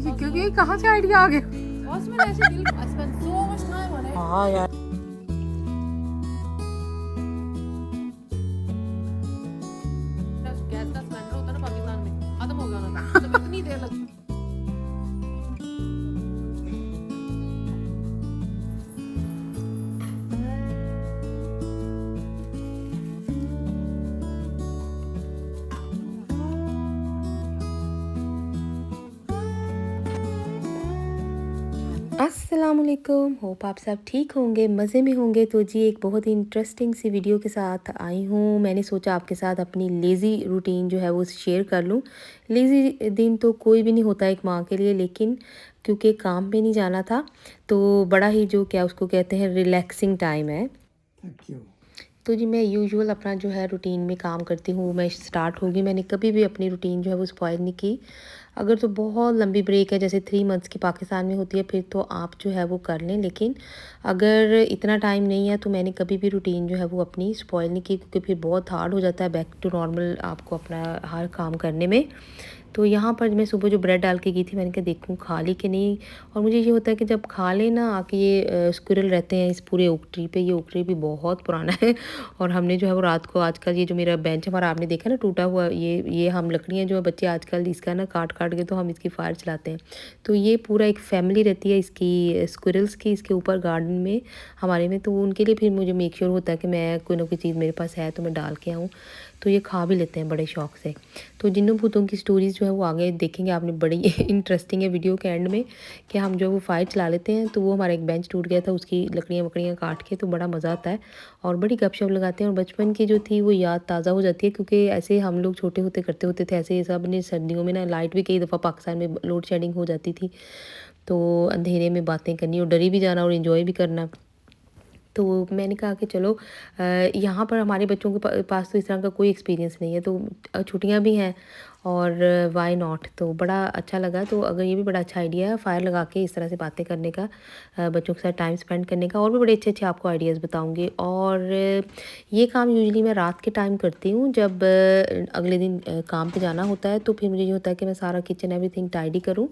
क्योंकि ये कहाँ से आइडिया आ गया? हाँ यार, गैस का सिलेंडर होता है ना पाकिस्तान में, खत्म हो गया ना, मतलब इतनी देर लगी। अस्सलामुअलैकुम, होप आप सब ठीक होंगे, मज़े में होंगे। तो जी एक बहुत ही इंटरेस्टिंग सी वीडियो के साथ आई हूँ। मैंने सोचा आपके साथ अपनी लेज़ी रूटीन जो है वो शेयर कर लूँ। लेज़ी दिन तो कोई भी नहीं होता एक माँ के लिए, लेकिन क्योंकि काम पे नहीं जाना था तो बड़ा ही जो क्या उसको कहते हैं रिलैक्सिंग टाइम है। तो जी मैं यूजुअल अपना जो है रूटीन में काम करती हूँ, मैं स्टार्ट होगी। मैंने कभी भी अपनी रूटीन जो है वो स्पॉइल नहीं की। अगर तो बहुत लंबी ब्रेक है, जैसे 3 मंथ्स की पाकिस्तान में होती है, फिर तो आप जो है वो कर लें। लेकिन अगर इतना टाइम नहीं है तो मैंने कभी भी रूटीन जो है वो अपनी स्पॉइल नहीं की, क्योंकि फिर बहुत हार्ड हो जाता है बैक टू नॉर्मल आपको अपना हर काम करने में। तो यहाँ पर मैं सुबह जो ब्रेड डाल के गई थी, मैंने कहा देखूँ खा ली कि नहीं। और मुझे ये होता है कि जब खा ले ना आके, ये स्क्विरल रहते हैं इस पूरे ओक ट्री पे। ये ओक ट्री भी बहुत पुराना है और हमने जो है वो रात को, आजकल ये जो मेरा बेंच हमारा आपने देखा ना टूटा हुआ, ये हम लकड़ियाँ जो है बच्चे आजकल इसका ना काट काट के तो हम इसकी फायर चलाते हैं। तो ये पूरा एक फैमिली रहती है इसकी स्क्विरल्स की, इसके ऊपर गार्डन में हमारे में। तो उनके लिए फिर मुझे मेक श्योर होता है कि मैं कोई ना कोई चीज़ मेरे पास है तो मैं डाल के आऊँ। तो ये खा भी लेते हैं बड़े शौक़ से। तो जिन्नों भूतों की स्टोरीज़ जो है वो आगे देखेंगे आपने, बड़ी इंटरेस्टिंग है वीडियो के एंड में, कि हम जो वो फायर चला लेते हैं। तो वो हमारा एक बेंच टूट गया था, उसकी लकड़ियाँ वकड़ियाँ काट के, तो बड़ा मज़ा आता है और बड़ी गपशप लगाते हैं। और बचपन की जो थी वो याद ताज़ा हो जाती है, क्योंकि ऐसे हम लोग छोटे होते करते होते थे ऐसे सब ने। सर्दियों में ना लाइट भी कई दफ़ा पाकिस्तान में लोड शेडिंग हो जाती थी, तो अंधेरे में बातें करनी और डरी भी जाना और इन्जॉय भी करना। तो मैंने कहा कि चलो यहाँ पर हमारे बच्चों के पास तो इस तरह का कोई एक्सपीरियंस नहीं है, तो छुट्टियाँ भी हैं और वाई नॉट। तो बड़ा अच्छा लगा। तो अगर ये भी बड़ा अच्छा आइडिया है फायर लगा के इस तरह से बातें करने का, बच्चों के साथ टाइम स्पेंड करने का। और भी बड़े अच्छे अच्छे आपको आइडियाज़ बताऊंगी। और ये काम यूजुअली मैं रात के टाइम करती हूँ, जब अगले दिन काम पे जाना होता है। तो फिर मुझे ये होता है कि मैं सारा किचन एवरीथिंग टाइडी करूँ।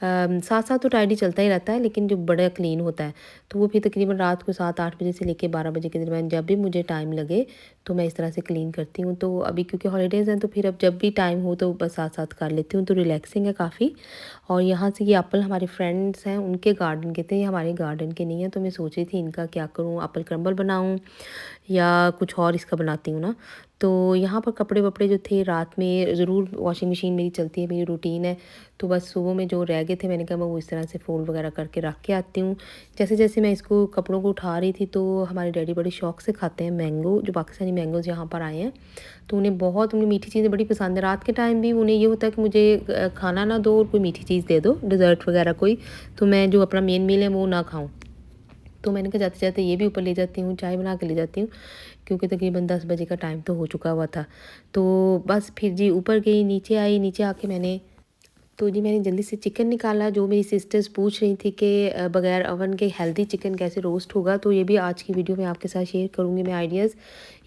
साथ साथ तो टाइडी चलता ही रहता है, लेकिन जो बड़ा क्लीन होता है तो वो फिर तकरीबन रात को 7-8 बजे से लेकर 12 बजे के दरमियान जब भी मुझे टाइम लगे तो मैं इस तरह से क्लीन करती हूँ। तो अभी क्योंकि हॉलीडेज़ हैं तो फिर अब जब भी टाइम हो तो बस साथ साथ कर लेती हूँ, तो रिलैक्सिंग है काफ़ी। और यहाँ से ये एप्पल हमारे फ्रेंड्स हैं उनके गार्डन के थे, ये हमारे गार्डन के नहीं है। तो मैं सोच रही थी इनका क्या करूँ, एप्पल क्रम्बल बनाऊँ या कुछ और इसका बनाती हूँ ना। तो यहाँ पर कपड़े वपड़े जो थे रात में ज़रूर वॉशिंग मशीन मेरी चलती है, मेरी रूटीन है। तो बस सुबह में जो रह गए थे मैंने कहा मैं वो इस तरह से फोल्ड वगैरह करके रख के आती हूँ। जैसे जैसे मैं इसको कपड़ों को उठा रही थी तो हमारे डैडी बड़े शौक से खाते हैं मैंगो, जो पाकिस्तानी मैंगोज़ यहाँ पर आए हैं। तो उन्हें मीठी चीज़ें बड़ी पसंद है। रात के टाइम भी उन्हें ये होता है कि मुझे खाना ना दो और कोई मीठी चीज़ दे दो, डिज़र्ट वगैरह कोई, तो मैं जो अपना मेन मील है वो ना खाऊँ। तो मैंने कहा जाते जाते ये भी ऊपर ले जाती हूँ, चाय बना के ले जाती हूँ, क्योंकि तकरीबन 10 बजे का टाइम तो हो चुका हुआ था। तो बस फिर जी ऊपर गई, नीचे आई, नीचे आके मैंने जल्दी से चिकन निकाला। जो मेरी सिस्टर्स पूछ रही थी कि बगैर ओवन के हेल्दी चिकन कैसे रोस्ट होगा, तो ये भी आज की वीडियो में आपके साथ शेयर करूँगी मैं आइडियाज़।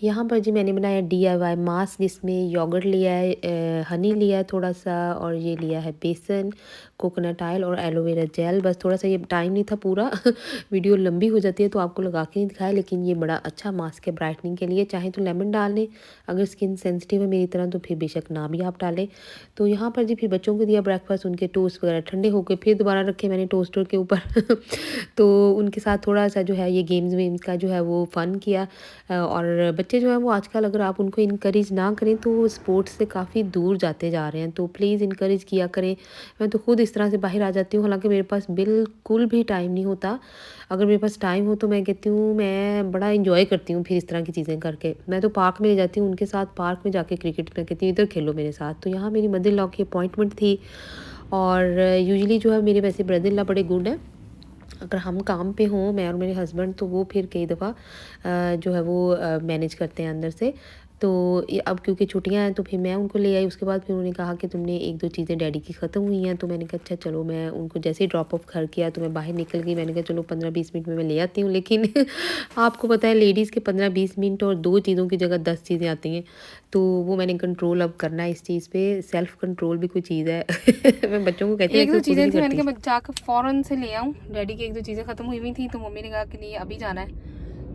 यहाँ पर जी मैंने बनाया DIY मास्क, जिसमें योगर्ट लिया है, हनी लिया है थोड़ा सा, और ये लिया है बेसन, कोकोनट ऑयल और एलोवेरा जेल। बस थोड़ा सा ये टाइम नहीं था पूरा वीडियो लंबी हो जाती है तो आपको लगा के नहीं दिखाया, लेकिन ये बड़ा अच्छा मास्क है ब्राइटनिंग के लिए। चाहे तो लेमन डाल लें, अगर स्किन सेंसिटिव है मेरी तरह तो फिर बेशक ना भी आप डालें। तो यहाँ पर जी फिर बच्चों को दिया ब्रेकफास्ट, उनके टोस्ट वगैरह ठंडे हो गए, फिर दोबारा रखे मैंने टोस्टर के ऊपर तो उनके साथ थोड़ा सा जो है ये गेम्स वेम्स का जो है वो फ़न किया। और बच्चे जो है वो आजकल अगर आप उनको इनकरेज ना करें तो वो स्पोर्ट्स से काफ़ी दूर जाते जा रहे हैं। तो प्लीज़ इनकरेज किया करें। मैं तो खुद इस तरह से बाहर आ जाती हूँ, हालांकि मेरे पास बिल्कुल भी टाइम नहीं होता। अगर मेरे पास टाइम हो तो मैं कहती हूँ मैं बड़ा इंजॉय करती हूँ फिर इस तरह की चीज़ें करके। मैं तो पार्क में ले जाती हूँ उनके साथ, पार्क में जाके क्रिकेट मैं कहती हूँ इधर खेलो मेरे साथ। तो यहाँ मेरी मदर इन लॉ की अपॉइंटमेंट थी, और यूजुअली जो है मेरे वैसे ब्रदर इन लॉ बड़े गुड हैं। अगर हम काम पे हों, मैं और मेरे हस्बैंड, तो वो फिर कई दफ़ा जो है वो मैनेज करते हैं अंदर से। तो ये अब क्योंकि छुट्टियां हैं तो फिर मैं उनको ले आई। उसके बाद फिर उन्होंने कहा कि तुमने 1-2 चीज़ें डैडी की ख़त्म हुई हैं। तो मैंने कहा अच्छा चलो, मैं उनको जैसे ही ड्रॉप ऑफ घर किया तो मैं बाहर निकल गई। मैंने कहा चलो 15-20 मिनट में मैं ले आती हूँ। लेकिन आपको पता है लेडीज़ के 15-20 मिनट और 2 चीज़ों की जगह 10 चीज़ें आती हैं। तो वो मैंने कंट्रोल अब करना है इस चीज़ पे। सेल्फ कंट्रोल भी कोई चीज़ है। मैं बच्चों को कहती हूँ 1-2 खुद चीज़ें नहीं थी, मैंने करती। कहा जाकर फ़ौरन से ले आऊँ। डैडी की 1-2 चीज़ें ख़त्म हुई थी तो मम्मी ने कहा कि नहीं अभी जाना है,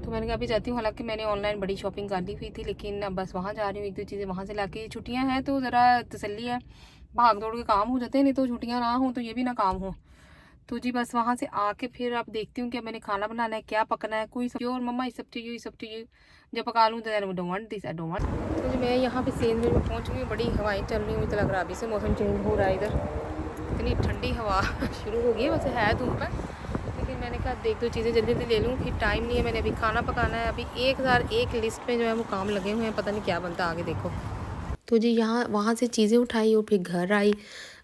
तो मैंने कहा अभी जाती हूँ। हालांकि मैंने ऑनलाइन बड़ी शॉपिंग कर ली हुई थी, लेकिन अब बस वहाँ जा रही हूँ। 1-2 चीज़ें वहाँ से लाके, छुट्टियाँ हैं तो ज़रा तसल्ली है, भाग दौड़ के काम हो जाते हैं, नहीं तो छुट्टियाँ ना हो तो ये भी ना काम हो। तो जी बस वहाँ से आके फिर अब देखती हूँ कि मैंने खाना बनाना है, क्या पकना है। कोई सब और मम्मा ये सब चाहिए, ये सब चाहिए, जब पका लूँ तो don't want this, I don't want. तो जी मैं यहाँ पे सेंधमार में पहुँच गई। बड़ी हवाएं चल रही हैं, मुझे तो लग रहा है अभी से मौसम चेंज हो रहा है इधर। इतनी ठंडी हवा शुरू हो गई है, वैसे है धूप है, लेकिन मैंने कहा देख 2 चीज़ें जल्दी जल्दी ले लूँ, फिर टाइम नहीं है। मैंने अभी खाना पकाना है। अभी 1001 लिस्ट में जो है वो काम लगे हुए हैं, पता नहीं क्या बनता आगे देखो। तो जी यहाँ वहाँ से चीज़ें उठाई और फिर घर आई।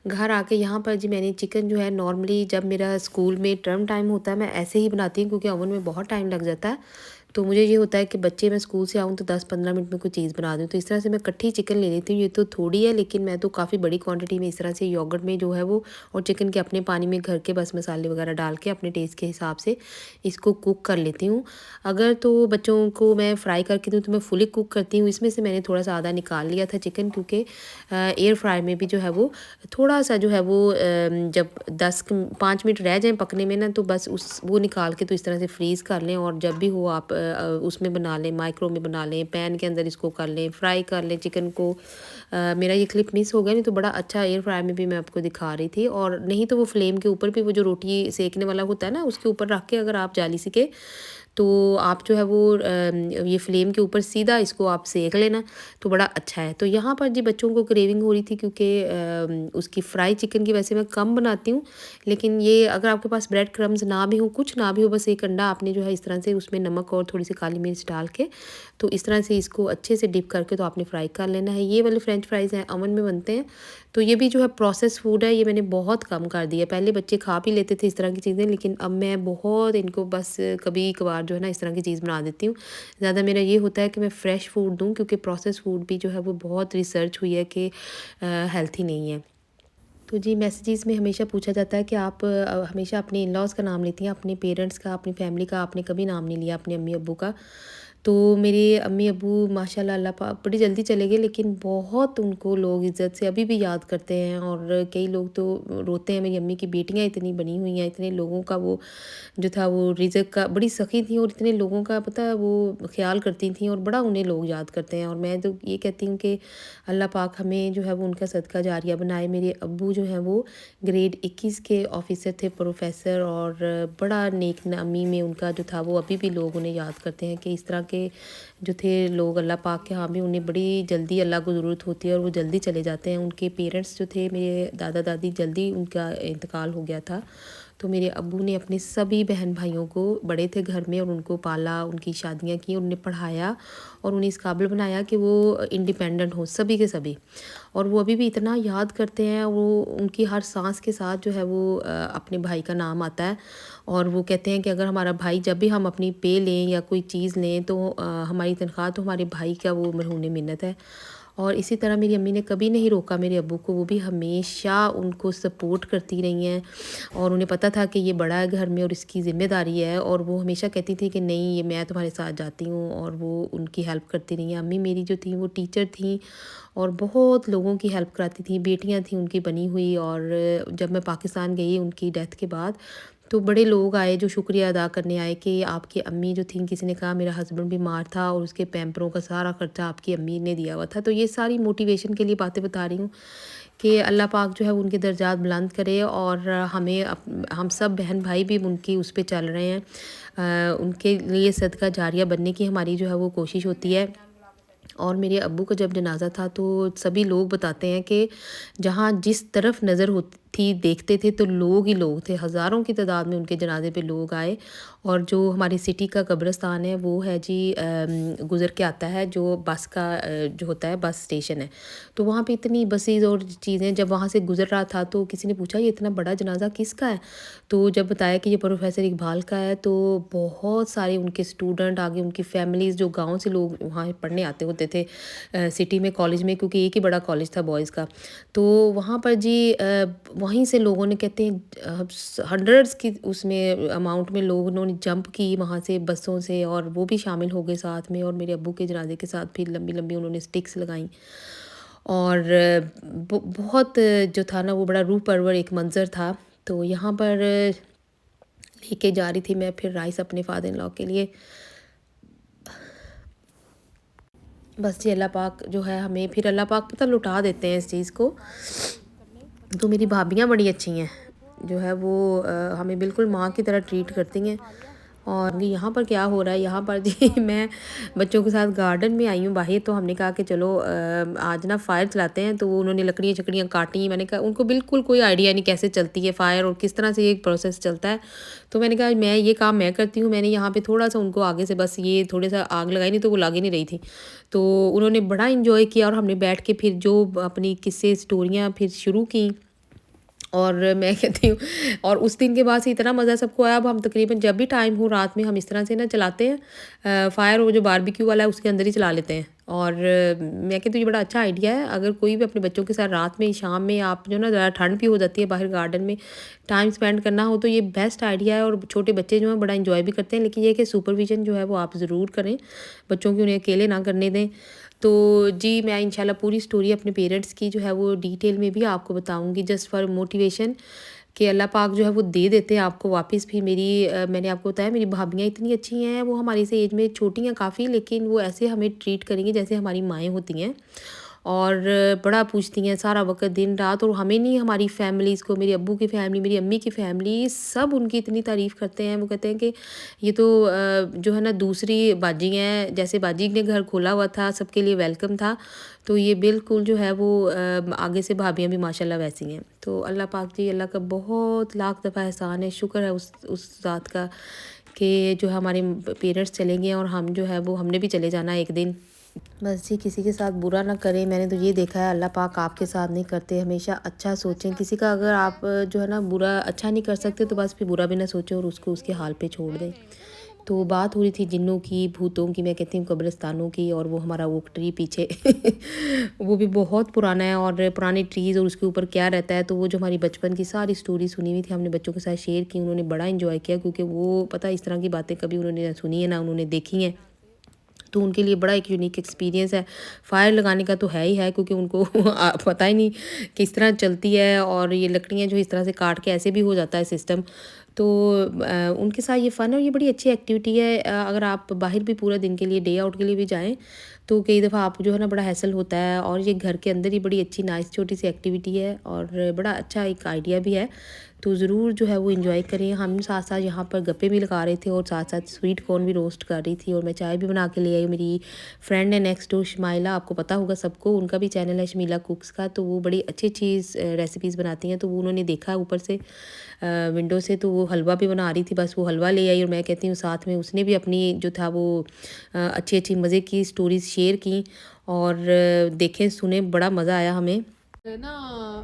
घर आके यहाँ पर जी मैंने चिकन जो है, नॉर्मली जब मेरा स्कूल में टर्म टाइम होता है मैं ऐसे ही बनाती हूँ क्योंकि ओवन में बहुत टाइम लग जाता है। तो मुझे ये होता है कि बच्चे मैं स्कूल से आऊँ तो 10-15 मिनट में कोई चीज़ बना दूँ। तो इस तरह से मैं इकट्ठी चिकन ले लेती हूँ। ये तो थोड़ी है लेकिन मैं तो काफ़ी बड़ी क्वांटिटी में इस तरह से योगर्ट में जो है वो, और चिकन के अपने पानी में घर के बस मसाले वगैरह डाल के अपने टेस्ट के हिसाब से इसको कुक कर लेती हूँ। अगर तो बच्चों को मैं फ्राई करके दूँ तो मैं फुली कुक करती हूँ। इसमें से मैंने थोड़ा सा आधा निकाल लिया था चिकन, क्योंकि एयर फ्राई में भी जो है वो थोड़ा सा जो है वो जब 5 मिनट रह जाएँ पकने में ना, तो बस वो निकाल के तो इस तरह से फ्रीज़ कर लें। और जब भी हो आप उसमें बना लें, माइक्रो में बना लें, पैन के अंदर इसको कर लें, फ्राई कर लें चिकन को। मेरा ये क्लिप मिस हो गया, नहीं तो बड़ा अच्छा एयर फ्राई में भी मैं आपको दिखा रही थी। और नहीं तो वो फ्लेम के ऊपर भी वो जो रोटी सेकने वाला होता है ना, उसके ऊपर रख के अगर आप जाली से तो आप जो है वो ये फ्लेम के ऊपर सीधा इसको आप सेक लेना तो बड़ा अच्छा है। तो यहाँ पर जी बच्चों को क्रेविंग हो रही थी क्योंकि उसकी फ्राई चिकन की वैसे मैं कम बनाती हूँ, लेकिन ये अगर आपके पास ब्रेड क्रम्स ना भी हो, कुछ ना भी हो, बस एक अंडा आपने जो है इस तरह से उसमें नमक और थोड़ी सी काली मिर्च डाल के तो इस तरह से इसको अच्छे से डिप करके तो आपने फ्राई कर लेना है। ये वाले फ्रेंच फ्राइज़ हैं, अवन में बनते हैं। तो ये भी जो है प्रोसेस फूड है, ये मैंने बहुत कम कर दिया। पहले बच्चे खा भी लेते थे इस तरह की चीज़ें, लेकिन अब मैं बहुत इनको बस कभी कभार जो है ना इस तरह की चीज़ बना देती हूँ। ज़्यादा मेरा ये होता है कि मैं फ़्रेश फूड दूँ, क्योंकि प्रोसेस फूड भी जो है वो बहुत रिसर्च हुई है कि हेल्थी नहीं है। तो जी मैसेजेस में हमेशा पूछा जाता है कि आप हमेशा अपने इन लॉज़ का नाम लेती हैं, अपने पेरेंट्स का, अपनी फैमिली का आपने कभी नाम नहीं लिया, अपने अम्मी अब्बू का। तो मेरे अम्मी अब्बू माशाल्लाह अल्लाह पाक बड़ी जल्दी चले गए, लेकिन बहुत उनको लोग इज़्ज़त से अभी भी याद करते हैं। और कई लोग तो रोते हैं, मेरी अम्मी की बेटियां इतनी बनी हुई हैं, इतने लोगों का वो जो था वो रिज़्क का, बड़ी सखी थी और इतने लोगों का पता है वो ख्याल करती थी और बड़ा उन्हें लोग याद करते हैं। और मैं तो ये कहती हूँ कि अल्लाह पाक हमें जो है वो उनका सदका जारिया बनाए। मेरे अब्बू जो हैं वो ग्रेड 21 के ऑफिसर थे, प्रोफेसर, और बड़ा नेक नामी में उनका जो था वो अभी भी लोग उन्हें याद करते हैं कि इस तरह के जो थे लोग अल्लाह पाक के यहाँ भी उन्हें बड़ी जल्दी अल्लाह को ज़रूरत होती है और वो जल्दी चले जाते हैं। उनके पेरेंट्स जो थे, मेरे दादा दादी, जल्दी उनका इंतकाल हो गया था। तो मेरे अब्बू ने अपने सभी बहन भाइयों को, बड़े थे घर में, और उनको पाला, उनकी शादियां की, उन्हें पढ़ाया और उन्हें इस काबिल बनाया कि वो इंडिपेंडेंट हो सभी के सभी। और वो अभी भी इतना याद करते हैं, वो उनकी हर सांस के साथ जो है वो अपने भाई का नाम आता है। और वो कहते हैं कि अगर हमारा भाई, जब भी हम अपनी पे लें या कोई चीज़ लें तो हमारी तनख्वाह तो हमारे भाई का वो मरहून मिन्नत है। और इसी तरह मेरी अम्मी ने कभी नहीं रोका मेरे अब्बू को, वो भी हमेशा उनको सपोर्ट करती रही हैं। और उन्हें पता था कि ये बड़ा है घर में और इसकी ज़िम्मेदारी है, और वो हमेशा कहती थी कि नहीं ये मैं तुम्हारे साथ जाती हूँ, और वो उनकी हेल्प करती रही हैं। अम्मी मेरी जो थी वो टीचर थी और बहुत लोगों की हेल्प कराती थी, बेटियां थी उनकी बनी हुई। और जब मैं पाकिस्तान गई उनकी डेथ के बाद, तो बड़े लोग आए जो शुक्रिया अदा करने आए कि आपकी अम्मी जो थी, किसी ने कहा मेरा हस्बैंड बीमार था और उसके पैम्परों का सारा खर्चा आपकी अम्मी ने दिया हुआ था। तो ये सारी मोटिवेशन के लिए बातें बता रही हूँ कि अल्लाह पाक जो है उनके दर्जात बुलंद करे। और हम सब बहन भाई भी उनकी उस पर चल रहे हैं, उनके लिए सदका जारिया बनने की हमारी जो है वो कोशिश होती है। और मेरे अब्बू का जब जनाजा था तो सभी लोग बताते हैं कि जहाँ जिस तरफ नज़र होती थी देखते थे तो लोग ही लोग थे, हज़ारों की तादाद में उनके जनाजे पे लोग आए। और जो हमारी सिटी का कब्रिस्तान है वो है जी गुज़र के आता है, जो बस का जो होता है बस स्टेशन है, तो वहाँ पे इतनी बसेस और चीज़ें, जब वहाँ से गुज़र रहा था तो किसी ने पूछा ये इतना बड़ा जनाजा किसका है, तो जब बताया कि ये प्रोफेसर इकबाल का है, तो बहुत सारे उनके स्टूडेंट आगे, उनकी फैमिलीज़, जो गाँव से लोग वहाँ पढ़ने आते होते थे सिटी में कॉलेज में, क्योंकि एक ही बड़ा कॉलेज था बॉयज़ का, तो वहाँ पर जी वहीं से लोगों ने कहते हैं हंड्रेड्स की उसमें अमाउंट में लोगों ने जंप की वहाँ से बसों से, और वो भी शामिल हो गए साथ में, और मेरे अब्बू के जनाजे के साथ फिर लंबी लंबी उन्होंने स्टिक्स लगाई। और बहुत जो था ना वो बड़ा रूह परवर एक मंज़र था। तो यहाँ पर लेके जा रही थी मैं फिर राइस अपने फादर इन लॉ के लिए। बस जी अल्लाह पाक जो है हमें फिर अल्लाह पाक पता लुटा देते हैं इस चीज़ को। तो मेरी भाभियाँ बड़ी अच्छी हैं, जो है वो हमें बिल्कुल माँ की तरह ट्रीट करती हैं। और यहाँ पर क्या हो रहा है, यहाँ पर जी मैं बच्चों के साथ गार्डन में आई हूँ बाहर, तो हमने कहा कि चलो आज ना फ़ायर चलाते हैं, तो वो उन्होंने लकड़ियाँ छकड़ियाँ काटी। मैंने कहा उनको बिल्कुल कोई आइडिया नहीं कैसे चलती है फ़ायर और किस तरह से ये प्रोसेस चलता है, तो मैंने कहा मैं ये काम मैं करती हूँ। मैंने यहाँ पे थोड़ा सा उनको आगे से बस ये थोड़े सा आग लगाई, नहीं तो वो लागे नहीं रही थी। तो उन्होंने बड़ा इंजॉय किया, और हमने बैठ के फिर जो अपनी किस्से स्टोरियाँ फिर शुरू की। और मैं कहती हूँ, और उस दिन के बाद से इतना मज़ा सबको आया। अब हम तकरीबन जब भी टाइम हो रात में हम इस तरह से ना चलाते हैं फ़ायर, वो जो बारबेक्यू वाला है उसके अंदर ही चला लेते हैं। और मैं कहती हूँ ये बड़ा अच्छा आइडिया है। अगर कोई भी अपने बच्चों के साथ रात में शाम में, आप जो ना ज़्यादा ठंड भी हो जाती है बाहर गार्डन में टाइम स्पेंड करना हो, तो ये बेस्ट आइडिया है। और छोटे बच्चे जो हैं बड़ा इंजॉय भी करते हैं, लेकिन ये कि सुपरविजन जो है वो आप ज़रूर करें, बच्चों की उन्हें अकेले ना करने दें। तो जी मैं इंशाल्लाह पूरी स्टोरी अपने पेरेंट्स की जो है वो डिटेल में भी आपको बताऊंगी, जस्ट फॉर मोटिवेशन, कि अल्लाह पाक जो है वो दे देते हैं आपको वापस। फिर मेरी मैंने आपको बताया मेरी भाभियाँ इतनी अच्छी हैं, वो हमारी से एज में छोटी हैं काफ़ी, लेकिन वो ऐसे हमें ट्रीट करेंगी जैसे हमारी माएँ होती हैं। और बड़ा पूछती हैं सारा वक्त दिन रात, और हमें नहीं, हमारी फैमिलीज़ को, मेरे अब्बू की फैमिली, मेरी अम्मी की फैमिली, सब उनकी इतनी तारीफ़ करते हैं। वो कहते हैं कि ये तो जो है ना दूसरी बाजी हैं, जैसे बाजी ने घर खोला हुआ था, सबके लिए वेलकम था, तो ये बिल्कुल जो है वो आगे से भाभियाँ भी माशाल्लाह वैसी हैं। तो अल्लाह पाक जी, अल्लाह का बहुत लाख दफ़ा एहसान है, शुक्र है उस ज़ात का कि जो है हमारे पेरेंट्स चले गए, और हम जो है वो हमने भी चले जाना एक दिन। बस जी किसी के साथ बुरा ना करें, मैंने तो ये देखा है अल्लाह पाक आपके साथ नहीं करते, हमेशा अच्छा सोचें। किसी का अगर आप जो है ना बुरा अच्छा नहीं कर सकते, तो बस फिर बुरा भी ना सोचें और उसको उसके हाल पे छोड़ दें। तो बात हो रही थी जिन्नों की, भूतों की, मैं कहती हूँ कब्रिस्तानों की, और वो हमारा वो ट्री पीछे वो भी बहुत पुराना है, और पुराने ट्रीज़ और उसके ऊपर क्या रहता है, तो वो जो हमारी बचपन की सारी स्टोरी सुनी हुई थी हमने बच्चों के साथ शेयर की, उन्होंने बड़ा इंजॉय किया, क्योंकि वो पता इस तरह की बातें कभी उन्होंने सुनी है ना उन्होंने देखी हैं, तो उनके लिए बड़ा एक यूनिक एक्सपीरियंस है। फ़ायर लगाने का तो है ही है, क्योंकि उनको पता ही नहीं किस तरह चलती है, और ये लकड़ियाँ जो इस तरह से काट के ऐसे भी हो जाता है सिस्टम। तो उनके साथ ये फ़न है, और ये बड़ी अच्छी एक्टिविटी है। अगर आप बाहर भी पूरा दिन के लिए डे आउट के लिए भी जाएँ, तो कई दफ़ा आप जो है ना बड़ा हैसल होता है, और ये घर के अंदर ही बड़ी अच्छी नाइस छोटी सी एक्टिविटी है, और बड़ा अच्छा एक आइडिया भी है। तो ज़रूर जो है वो एंजॉय करें। हम साथ साथ यहाँ पर गप्पे भी लगा रहे थे, और साथ साथ स्वीट कॉर्न भी रोस्ट कर रही थी, और मैं चाय भी बना के ले आई। मेरी फ्रेंड है नेक्स्ट डोर शमाइला, आपको पता होगा सबको, उनका भी चैनल है शमीला कुक्स का, तो वो बड़ी अच्छी अच्छी रेसिपीज़ बनाती हैं। तो वो उन्होंने देखा ऊपर से विंडो से, तो वो हलवा भी बना रही थी, बस वो हलवा ले आई, और मैं कहती हूँ साथ में उसने भी अपनी जो था वो अच्छी अच्छी मज़े की स्टोरीज़ शेयर की, और देखें सुने बड़ा मज़ा आया हमें। ना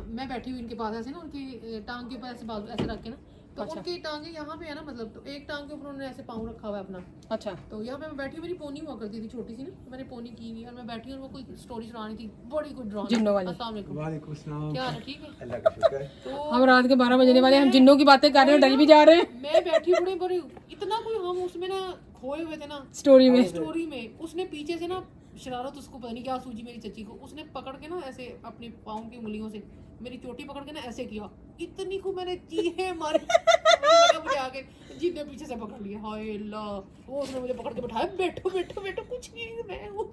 मैं बैठी हुई इनके पास ऐसे ना, उनकी टांग के ऊपर ऐसे बाजू ऐसे रख के ना, तो उनकी टांगे यहाँ पे है ना, मतलब तो एक टांग के ऊपर उन्होंने ऐसे पाँव रखा हुआ है अपना। अच्छा, तो यहाँ पे मैं बैठी हूँ, मेरी पोनी हुआ करती थी छोटी सी ना, तो मैंने पोनी की हुई, और मैं बैठी हूँ, और वो कोई स्टोरी सुनानी थी, बड़ी गुड ड्रॉन। जिन्नों वाली। अस्सलाम वालेकुम। वालेकुम सलाम। क्या हाल है, ठीक है? अल्लाह का शुक्र है। तो हम रात के 12 बजने वाले, हम जिन्नों की बातें कर रहे हैं, डर भी जा रहे हैं मैं बैठी बड़ी बड़ी इतना कोई हम उसमें ना खोए हुए थे ना स्टोरी में। स्टोरी में। उसने पीछे से ना शरारत, उसको पता नहीं क्या सूझी मेरी चची को, उसने पकड़ के ना ऐसे अपने पाँव की उंगलियों से मेरी चोटी पकड़ के ना ऐसे किया, इतनी को मैंने चीखे मारे। मुझे लगा मुझे आगे जिन्ने पीछे से पकड़ लिया, हाय अल्लाह। वो उसने मुझे पकड़ के बिठाया, बैठो बैठो बैठो, कुछ नहीं मैं वो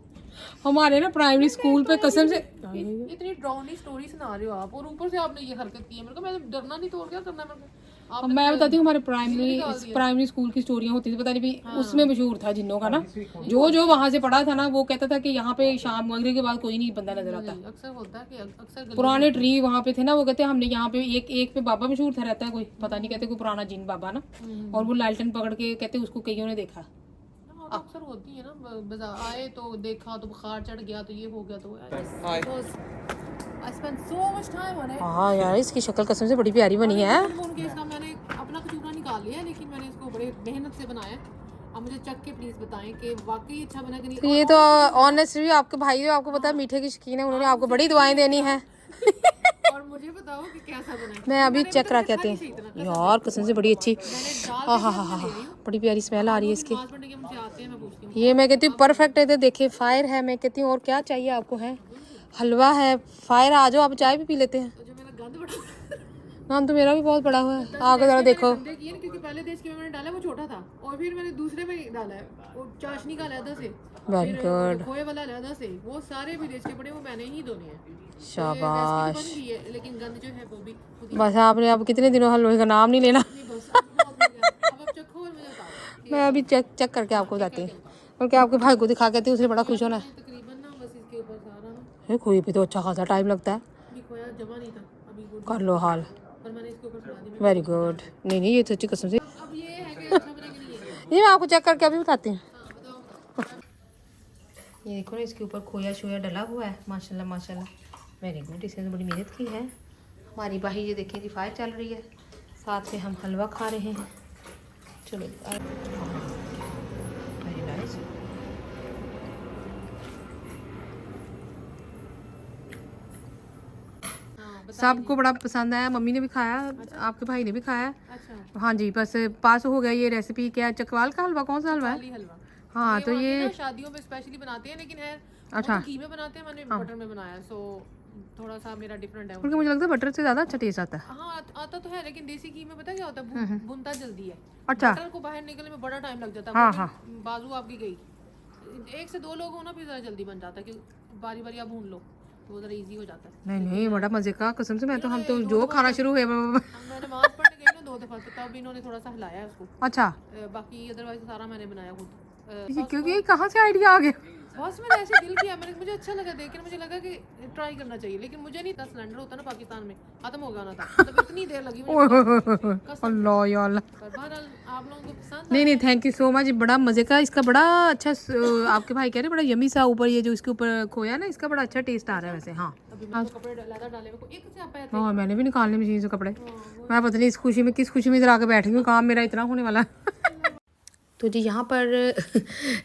हमारे ना प्राइमरी स्कूल पे कसम से इतनी ड्राउनी स्टोरी सुना रहे हो आप, और ऊपर से आपने ये हरकत की है। मेरे को मैं डरना नहीं तो और क्या करना है मेरे को। आपने मैं बताती हूँ हमारे डाल दिया। प्राइमरी स्कूल की स्टोरियाँ होती थी, पता नहीं भी उसमें मशहूर था जिन्नों का ना, जो वहां से पढ़ा था ना वो कहता था कि यहाँ पे शाम मगरिब के बाद कोई नहीं बंदा नजर आता। नहीं, अक्सर होता है कि अक्सर गली पुराने ट्री वहाँ पे थे ना, वो कहते हमने यहाँ पे एक पे बाबा मशहूर था, रहता है कोई पता नहीं, कहते कोई पुराना जिन बाबा ना, और वो लालटेन पकड़ के कहते उसको कईयों ने देखा। हाँ, तो अक्सर होती है ना, बाजार आए तो देखा तो बुखार चढ़ गया तो ये हो गया तो I spend so much time on it. हाँ यार इसकी शक्ल कसम से बड़ी प्यारी बनी है। उनके इसका मैंने अपना कचूरा निकाल लिया, लेकिन मैंने इसको बड़े मेहनत से बनाया। अब मुझे चख के प्लीज बताएं कि वाकई अच्छा बना कि नहीं। तो ये तो ऑनेस्टली आपके भाई जो आपको पता है मीठे की शौकीन है, उन्होंने आपको बड़ी दुआएं देनी है। और मुझे बताओ कि कैसा बना है। मैं अभी चेक करा के आती सही तरह हूँ यार, कसम से बड़ी अच्छी, मैंने डाल हाँ हाँ हाँ हाँ, बड़ी प्यारी स्मेल आ रही है इसकी। 5 मिनट के मुझे आते हैं, मैं पूछती हूँ। ये मैं कहती हूँ परफेक्ट है। तो देखिए फायर है, मैं कहती हूँ और क्या चाहिए आपको, है हलवा है, फायर, आ जाओ आप चाय भी पी लेते हैं। तो जो मेरा गंद बड़ा नाम तो मेरा भी बहुत बड़ा हुआ है, आगे जरा देखो। गंदे किए ना, क्योंकि पहले देश के में मैंने डाला वो छोटा था, और फिर मैंने दूसरे में डाला है वो चाशनी का अलहदा से, वेरी फिर गुड, खोए वाला अलहदा से, वो सारे भी देश के पड़े वो मैंने ही धोने हैं। शाबाश। बन गई है, लेकिन गंद जो है वो भी खुद ही। बस आपने अब कितने दिनों हलवे का नाम नहीं लेना। नहीं बस अब बहुत हो गया। अब चखो और मुझे बताओ। मैं अभी चेक करके आपको बताती हूँ, क्योंकि आपके भाई को दिखा के उसे बड़ा खुश होना है। तकरीबन ना बस इसके ऊपर सारा ना, ये खोए पे तो अच्छा खासा टाइम लगता है, अभी खोया जमा नहीं था अभी वो, कर लो हाल। पर मैंने इसके ऊपर फैला दी। वेरी गुड, नहीं नहीं ये तो अच्छी कसम से। अब ये है कि अच्छा बना कि नहीं है। ये मैं आपको चेक करके अभी बताती हूँ। हाँ बताओ। ये देखो ना इसके ऊपर खोया शोया डला हुआ है, माशाल्लाह माशाल्लाह, वेरी गुड। इसने तो बड़ी मेहनत की है। हमारी बाही ये देखिए जी फायर चल रही है, साथ में हम हलवा खा रहे हैं। चलो वेरी नाइस। सबको बड़ा पसंद आया, मम्मी ने भी खाया, आपके भाई ने भी खाया। अच्छा हाँ जी, बस पास हो गया ये रेसिपी। क्या चकवाल का हलवा, कौन सा हलवा है? काली हलवा। हाँ तो ये ना शादियों में स्पेशली बनाते हैं, लेकिन है अच्छा, वो तो घी में बनाते हैं, मैंने बटर में बनाया, सो थोड़ा सा मेरा डिफरेंट है। क्योंकि मुझे लगता है बटर से ज़्यादा अच्छा टेस्ट आता है। हाँ आता तो है, लेकिन देसी घी में पता क्या होता है, भुनता जल्दी है। अच्छा बटर को बाहर निकलने में बड़ा टाइम लग जाता है। हाँ, वो हाँ। भी बाजू आपकी गई, 1 से 2 लोग हो ना, फिर ज़रा जल्दी बन जाता है, क्योंकि बारी बारी आप भून लो तो वो ज़रा इजी हो जाता है। नहीं नहीं बड़ा मजे का, कसम से मैं तो, हम तो जो खाना शुरू हुए मैं नमाज पढ़ने गई ना 2 दफ़ा, तो तब इन्होंने थोड़ा सा हिलाया उसको। अच्छा, बाकी अदरवाइज सारा मैंने बनाया खुद। क्योंकि ये कहाँ से आइडिया आ गया? बस मैंने ऐसे दिल किया, मैंने मुझे अच्छा लगा देख के, मुझे लगा कि ट्राई करना चाहिए, लेकिन मुझे नहीं था। सिलेंडर होता ना पाकिस्तान में खत्म हो गया ना था, मतलब इतनी देर लगी मुझे। अल्लाह या अल्लाह। पर बहरहाल आप लोगों को पसंद नहीं नहीं थैंक यू सो मच, बड़ा मजे का इसका, बड़ा अच्छा आपके भाई कह रहे बड़ा यमी सा, ऊपर ये जो इसके ऊपर खोया ना, इसका बड़ा अच्छा टेस्ट आ रहा है वैसे। हाँ अभी मैं तो कपड़े लहदा डाले को एक से आप पैर हाँ, मैंने भी निकालने मशीन से कपड़े। मैं पता नहीं इस खुशी में किस खुशी में इधर आके बैठ गई हूँ, काम मेरा इतना होने वाला है। तो जी यहाँ पर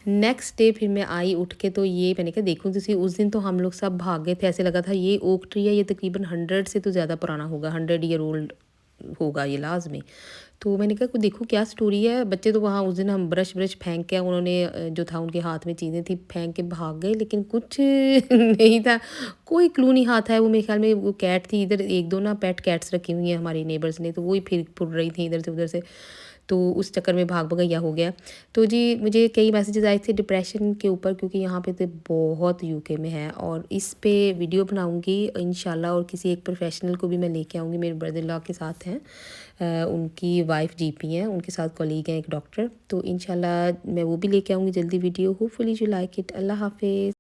नेक्स्ट डे फिर मैं आई उठ के, तो ये मैंने कहा देखूँ तो उस दिन तो हम लोग सब भाग गए थे, ऐसे लगा था ये ओक ट्री है, ये तकरीबन 100 से तो ज़्यादा पुराना होगा, 100 ईयर ओल्ड होगा ये लाजमी। तो मैंने कहा देखो क्या स्टोरी है। बच्चे तो वहाँ उस दिन हम ब्रश फेंक के, उन्होंने जो था उनके हाथ में चीज़ें थी फेंक के भाग गए, लेकिन कुछ नहीं था, कोई क्लू नहीं हाथ है। वो मेरे ख्याल में वो कैट थी, इधर 1-2 ना पेट कैट्स रखी हुई हैं हमारी नेबर्स ने, तो वही फिर फुर रही थी इधर से उधर से, तो उस चक्कर में भाग भगैया हो गया। तो जी मुझे कई मैसेजेस आए थे डिप्रेशन के ऊपर, क्योंकि यहाँ पे तो बहुत यूके में है, और इस पे वीडियो बनाऊंगी इंशाल्लाह, और किसी एक प्रोफेशनल को भी मैं लेके आऊँगी, मेरे ब्रदर इन लॉ के साथ हैं, उनकी वाइफ जीपी हैं, उनके साथ कॉलीग हैं एक डॉक्टर, तो इंशाल्लाह मैं वो भी लेके आऊँगी जल्दी video. Hopefully you like it. अल्लाह हाफिज़।